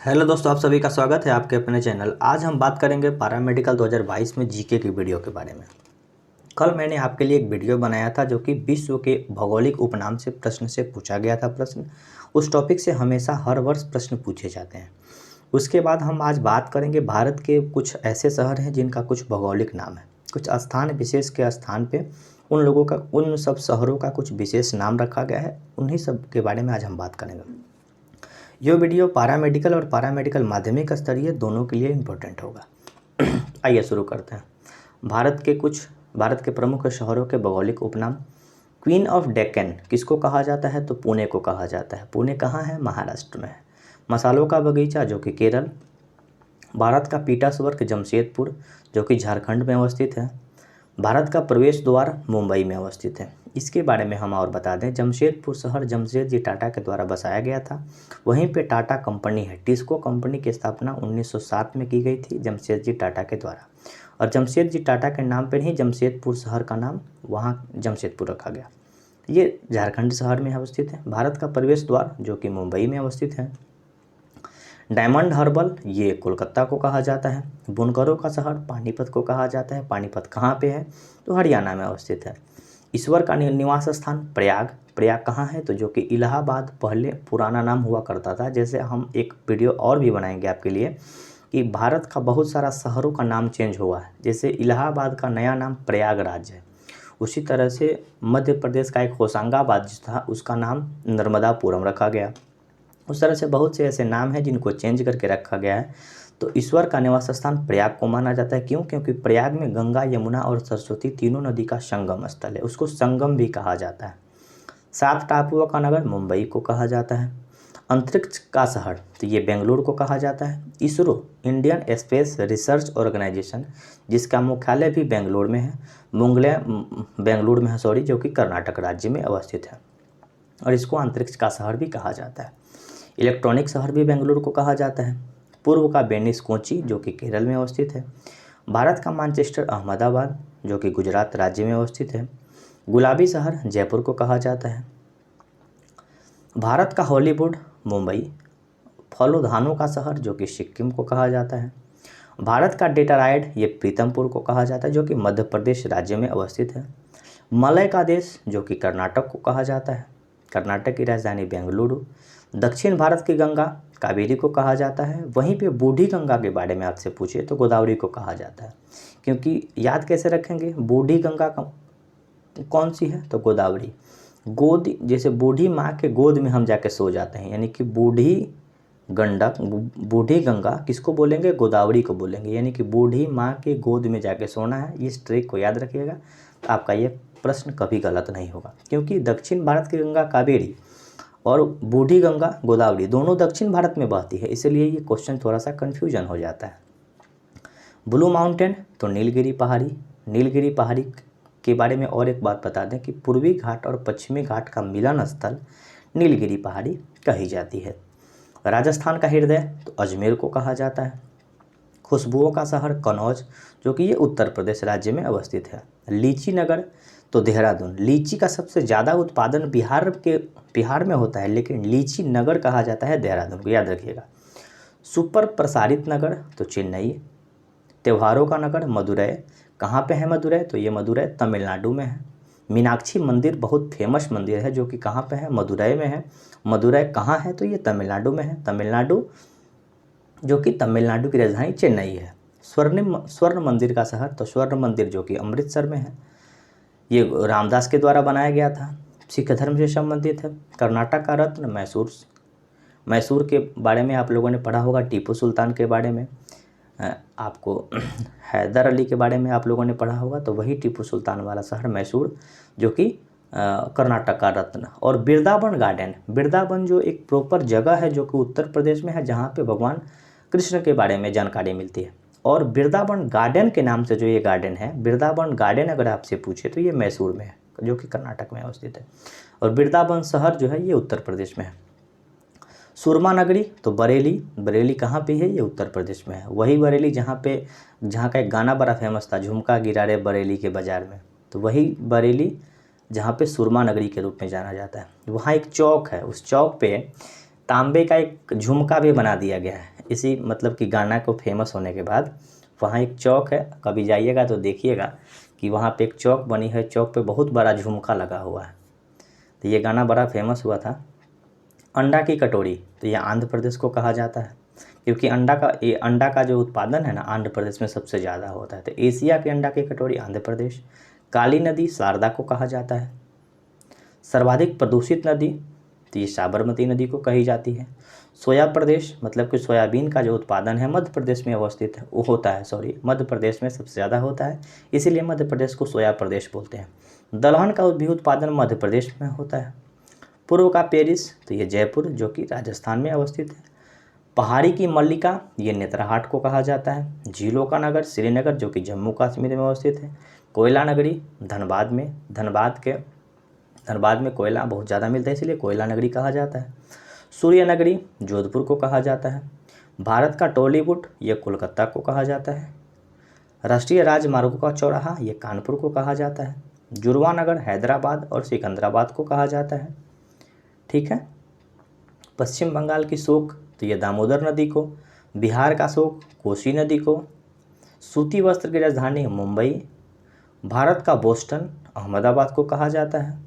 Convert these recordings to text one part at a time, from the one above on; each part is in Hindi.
हेलो दोस्तों, आप सभी का स्वागत है आपके अपने चैनल। आज हम बात करेंगे पैरामेडिकल 2022 में जीके की वीडियो के बारे में। कल मैंने आपके लिए एक वीडियो बनाया था जो कि विश्व के भौगोलिक उपनाम से प्रश्न से पूछा गया था। प्रश्न उस टॉपिक से हमेशा हर वर्ष प्रश्न पूछे जाते हैं। उसके बाद हम आज बात करेंगे भारत के कुछ ऐसे शहर हैं जिनका कुछ भौगोलिक नाम है। कुछ स्थान विशेष के स्थान पे उन सब शहरों का कुछ विशेष नाम रखा गया है। उन्हीं सब के बारे में आज हम बात करेंगे। यह वीडियो पैरामेडिकल और पैरामेडिकल माध्यमिक स्तरीय दोनों के लिए इम्पोर्टेंट होगा। आइए शुरू करते हैं। भारत के प्रमुख शहरों के भौगोलिक उपनाम। क्वीन ऑफ डेक्कन किसको कहा जाता है? तो पुणे को कहा जाता है। पुणे कहाँ है? महाराष्ट्र में है। मसालों का बगीचा जो कि केरल। भारत का पीटर्सबर्ग जमशेदपुर जो कि झारखंड में अवस्थित है। भारत का प्रवेश द्वार मुंबई में अवस्थित है। इसके बारे में हम और बता दें, जमशेदपुर शहर जमशेदजी टाटा के द्वारा बसाया गया था। वहीं पे टाटा कंपनी है। टिस्को कंपनी की स्थापना 1907 में की गई थी जमशेदजी टाटा के द्वारा, और जमशेदजी टाटा के नाम पर ही जमशेदपुर शहर का नाम वहाँ जमशेदपुर रखा गया। ये झारखंड शहर में अवस्थित है। भारत का प्रवेश द्वार जो कि मुंबई में अवस्थित है। डायमंड हार्बर ये कोलकाता को कहा जाता है। बुनकरों का शहर पानीपत को कहा जाता है। पानीपत कहाँ पे है? तो हरियाणा में अवस्थित है। ईश्वर का निवास स्थान प्रयाग। प्रयाग कहाँ है? तो जो कि इलाहाबाद पहले पुराना नाम हुआ करता था। जैसे हम एक वीडियो और भी बनाएंगे आपके लिए कि भारत का बहुत सारा शहरों का नाम चेंज हुआ है। जैसे इलाहाबाद का नया नाम प्रयागराज है। उसी तरह से मध्य प्रदेश का एक होशंगाबाद था, उसका नाम नर्मदापुरम रखा गया। उस तरह से बहुत से ऐसे नाम हैं जिनको चेंज करके रखा गया है। तो ईश्वर का निवास स्थान प्रयाग को माना जाता है। क्यों? क्योंकि प्रयाग में गंगा, यमुना और सरस्वती तीनों नदी का संगम स्थल है। उसको संगम भी कहा जाता है। 7 टापुओं का नगर मुंबई को कहा जाता है। अंतरिक्ष का शहर तो ये बेंगलुरु को कहा जाता है। ISRO Indian space research organisation जिसका मुख्यालय भी बेंगलुरु में है, बेंगलुरु में है सॉरी, जो कि कर्नाटक राज्य में अवस्थित है, और इसको अंतरिक्ष का शहर भी कहा जाता है। इलेक्ट्रॉनिक शहर भी बेंगलुरु को कहा जाता है। पूर्व का वेनिस कोची जो कि केरल में अवस्थित है। भारत का मैनचेस्टर अहमदाबाद जो कि गुजरात राज्य में अवस्थित है। गुलाबी शहर जयपुर को कहा जाता है। भारत का हॉलीवुड मुंबई। फलोधानों का शहर जो कि सिक्किम को कहा जाता है। भारत का डेट्रायड ये प्रीतमपुर को कहा जाता है जो कि मध्य प्रदेश राज्य में अवस्थित है। मलय का देश जो कि कर्नाटक को कहा जाता है। कर्नाटक की राजधानी बेंगलुरु। दक्षिण भारत की गंगा कावेरी को कहा जाता है। वहीं पे बूढ़ी गंगा के बारे में आपसे पूछे तो गोदावरी को कहा जाता है। क्योंकि याद कैसे रखेंगे, बूढ़ी गंगा कौन सी है? तो गोदावरी। गोद जैसे बूढ़ी माँ के गोद में हम जाके सो जाते हैं, यानी कि बूढ़ी गंगा किसको बोलेंगे? गोदावरी को बोलेंगे। यानी कि बूढ़ी माँ के गोद में जाके सोना है। इस ट्रिक को याद रखिएगा, आपका ये प्रश्न कभी गलत नहीं होगा। क्योंकि दक्षिण भारत की गंगा कावेरी और बूढ़ी गंगा गोदावरी दोनों दक्षिण भारत में बहती है, इसलिए ये क्वेश्चन थोड़ा सा कन्फ्यूजन हो जाता है। ब्लू माउंटेन तो नीलगिरी पहाड़ी। नीलगिरी पहाड़ी के बारे में और एक बात बता दें कि पूर्वी घाट और पश्चिमी घाट का मिलन स्थल नीलगिरी पहाड़ी कही जाती है। राजस्थान का हृदय तो अजमेर को कहा जाता है। खुशबुओं का शहर कनौज जो कि ये उत्तर प्रदेश राज्य में अवस्थित है। लीची नगर तो देहरादून। लीची का सबसे ज़्यादा उत्पादन बिहार में होता है, लेकिन लीची नगर कहा जाता है देहरादून को, याद रखिएगा। सुपर प्रसारित नगर तो चेन्नई। त्योहारों का नगर मदुरै। कहाँ पे है मदुरै? तो ये मदुरै तमिलनाडु में है। मीनाक्षी मंदिर बहुत फेमस मंदिर है जो कि कहाँ पे है? मदुरै में है। मदुरै कहाँ है? तो ये तमिलनाडु में है। तमिलनाडु जो कि तमिलनाडु की राजधानी चेन्नई है। स्वर्ण मंदिर का शहर तो स्वर्ण मंदिर जो कि अमृतसर में है। ये रामदास के द्वारा बनाया गया था, सिख धर्म से संबंधित है। कर्नाटक का रत्न मैसूर। मैसूर के बारे में आप लोगों ने पढ़ा होगा, टीपू सुल्तान के बारे में, आपको हैदर अली के बारे में आप लोगों ने पढ़ा होगा। तो वही टीपू सुल्तान वाला शहर मैसूर जो कि कर्नाटक का रत्न। और बिरदावन जो एक प्रॉपर जगह है जो कि उत्तर प्रदेश में है, जहाँ पे भगवान कृष्ण के बारे में जानकारी मिलती है। और बिरदावन गार्डन के नाम से जो ये गार्डन है, बिरदावन गार्डन अगर आपसे पूछे तो ये मैसूर में है जो कि कर्नाटक में अवस्थित है। और बिरदावन शहर जो है ये उत्तर प्रदेश में है। सुरमा नगरी तो बरेली कहाँ पे है? ये उत्तर प्रदेश में है। वही बरेली जहाँ का एक गाना बड़ा फेमस था, झुमका गिरा रे बरेली के बाजार में, तो वही बरेली जहाँ पे सुरमा नगरी के रूप में जाना जाता है। वहाँ एक चौक है, उस चौक पे तांबे का एक झुमका भी बना दिया गया है इसी मतलब कि गाना को फेमस होने के बाद। वहाँ एक चौक है, कभी जाइएगा तो देखिएगा कि वहाँ पे एक चौक बनी है, चौक पे बहुत बड़ा झुमका लगा हुआ है। तो ये गाना बड़ा फेमस हुआ था। अंडा की कटोरी, तो ये आंध्र प्रदेश को कहा जाता है, क्योंकि अंडा का जो उत्पादन है ना आंध्र प्रदेश में सबसे ज़्यादा होता है। तो एशिया की अंडा की कटोरी आंध्र प्रदेश। काली नदी शारदा को कहा जाता है। सर्वाधिक प्रदूषित नदी, तो ये साबरमती नदी को कही जाती है। सोया प्रदेश, मतलब कि सोयाबीन का जो उत्पादन है मध्य प्रदेश में अवस्थित है, वो होता है मध्य प्रदेश में सबसे ज़्यादा होता है, इसीलिए मध्य प्रदेश को सोया प्रदेश बोलते हैं। दलहन का भी उत्पादन मध्य प्रदेश में होता है। पूर्व का पेरिस, तो ये जयपुर जो कि राजस्थान में अवस्थित है। पहाड़ी की मल्लिका, ये नेतरहाट को कहा जाता है। झीलों का नगर श्रीनगर जो कि जम्मू कश्मीर में अवस्थित है। कोयला नगरी धनबाद में कोयला बहुत ज़्यादा मिलता है, इसलिए कोयला नगरी कहा जाता है। सूर्य नगरी जोधपुर को कहा जाता है। भारत का टॉलीवुड, ये कोलकाता को कहा जाता है। राष्ट्रीय राजमार्गों का चौराहा, ये कानपुर को कहा जाता है। जुड़वा नगर हैदराबाद और सिकंदराबाद को कहा जाता है। ठीक है। पश्चिम बंगाल की शोक, तो ये दामोदर नदी को। बिहार का शोक कोसी नदी को। सूती वस्त्र की राजधानी मुंबई। भारत का बोस्टन अहमदाबाद को कहा जाता है।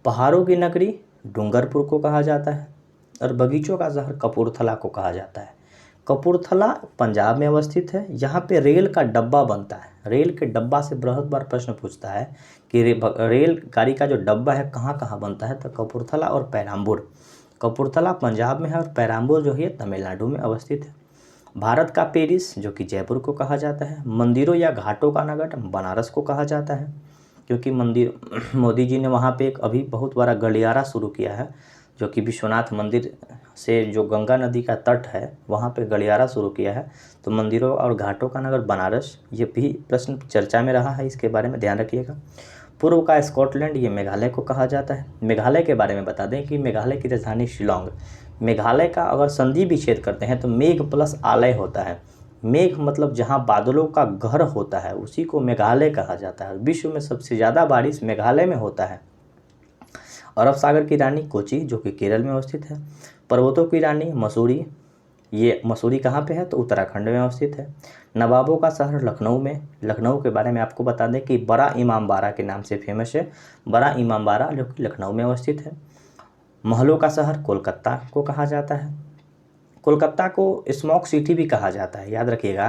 पहाड़ों की नगरी डूंगरपुर को कहा जाता है। और बगीचों का शहर कपूरथला को कहा जाता है। कपूरथला पंजाब में अवस्थित है। यहाँ पे रेल का डब्बा बनता है। रेल के डब्बा से बहुत बार प्रश्न पूछता है कि रेल गाड़ी का जो डब्बा है कहाँ कहाँ बनता है, तो कपूरथला और पेराम्बूर। कपूरथला पंजाब में है और पेराम्बूर जो है तमिलनाडु में अवस्थित है। भारत का पेरिस जो कि जयपुर को कहा जाता है। मंदिरों या घाटों का नगर बनारस को कहा जाता है, क्योंकि मोदी जी ने वहाँ पे एक अभी बहुत बड़ा गलियारा शुरू किया है, जो कि विश्वनाथ मंदिर से जो गंगा नदी का तट है वहाँ पे गलियारा शुरू किया है। तो मंदिरों और घाटों का नगर बनारस, ये भी प्रश्न चर्चा में रहा है, इसके बारे में ध्यान रखिएगा। पूर्व का स्कॉटलैंड, ये मेघालय को कहा जाता है। मेघालय के बारे में बता दें कि मेघालय की राजधानी शिलोंग। मेघालय का अगर संधि विच्छेद करते हैं तो मेघ प्लस आलय होता है। मेघ मतलब जहाँ बादलों का घर होता है उसी को मेघालय कहा जाता है। विश्व में सबसे ज़्यादा बारिश मेघालय में होता है। अरब सागर की रानी कोची जो कि केरल में अवस्थित है। पर्वतों की रानी मसूरी, ये मसूरी कहाँ पे है, तो उत्तराखंड में अवस्थित है। नवाबों का शहर लखनऊ में। लखनऊ के बारे में आपको बता दें कि बड़ा इमामबाड़ा के नाम से फेमस है। बड़ा इमामबाड़ा जो कि लखनऊ में अवस्थित है। महलों का शहर कोलकाता को कहा जाता है। कोलकाता को स्मोक सिटी भी कहा जाता है। याद रखिएगा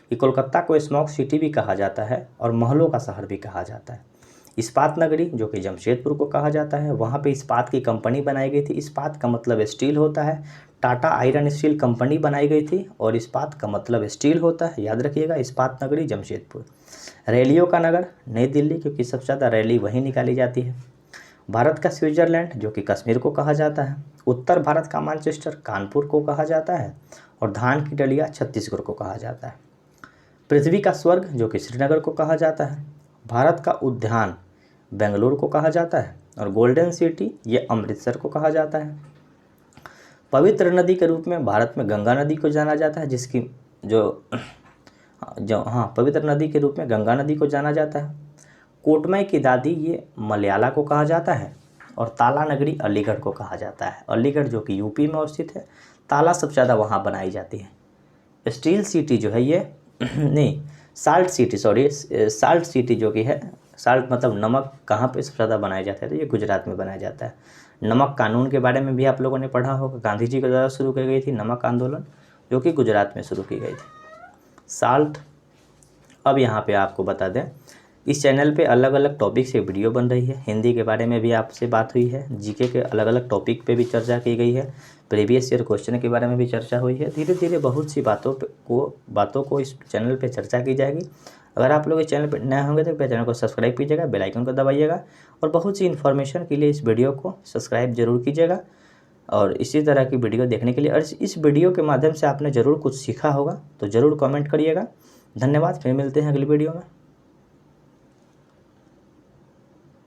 कि कोलकाता को स्मोक सिटी भी कहा जाता है और महलों का शहर भी कहा जाता है। इस्पात नगरी जो कि जमशेदपुर को कहा जाता है। वहाँ पे इस्पात की कंपनी बनाई गई थी। इस्पात का मतलब स्टील होता है। टाटा आयरन स्टील कंपनी बनाई गई थी और इस्पात का मतलब स्टील होता है। याद रखिएगा, इस्पात नगरी जमशेदपुर। रैलियों का नगर नई दिल्ली, क्योंकि सबसे ज़्यादा रैली वहीं निकाली जाती है। भारत का स्विट्ज़रलैंड जो कि कश्मीर को कहा जाता है। उत्तर भारत का मैनचेस्टर कानपुर को कहा जाता है। और धान की डलिया छत्तीसगढ़ को कहा जाता है। पृथ्वी का स्वर्ग जो कि श्रीनगर को कहा जाता है। भारत का उद्यान बेंगलुरु को कहा जाता है। और गोल्डन सिटी ये अमृतसर को कहा जाता है। पवित्र नदी के रूप में भारत में गंगा नदी को जाना जाता है, जिसकी पवित्र नदी के रूप में गंगा नदी को जाना जाता है। कोटमय की दादी ये मलयाला को कहा जाता है। और ताला नगरी अलीगढ़ को कहा जाता है। अलीगढ़ जो कि यूपी में अवस्थित है। ताला सबसे ज़्यादा वहाँ बनाई जाती है। स्टील सिटी जो है ये नहीं साल्ट सिटी जो कि है, साल्ट मतलब नमक, कहाँ पे सबसे ज़्यादा बनाया जाता है, तो ये गुजरात में बनाया जाता है। नमक कानून के बारे में भी आप लोगों ने पढ़ा होगा। गांधी जी के द्वारा शुरू की गई थी नमक आंदोलन, जो कि गुजरात में शुरू की गई थी। साल्ट। अब यहाँ पे आपको बता दें, इस चैनल पे अलग अलग टॉपिक से वीडियो बन रही है। हिंदी के बारे में भी आपसे बात हुई है। जीके के अलग अलग टॉपिक पे भी चर्चा की गई है। प्रीवियस ईयर क्वेश्चन के बारे में भी चर्चा हुई है। धीरे धीरे बहुत सी बातों को इस चैनल पे चर्चा की जाएगी। अगर आप लोग इस चैनल पर नए होंगे तो चैनल को सब्सक्राइब कीजिएगा, बेल आइकन को दबाइएगा और बहुत सी इन्फॉर्मेशन के लिए इस वीडियो को सब्सक्राइब जरूर कीजिएगा। और इसी तरह की वीडियो देखने के लिए, और इस वीडियो के माध्यम से आपने ज़रूर कुछ सीखा होगा तो ज़रूर कमेंट करिएगा। धन्यवाद, फिर मिलते हैं अगली वीडियो में।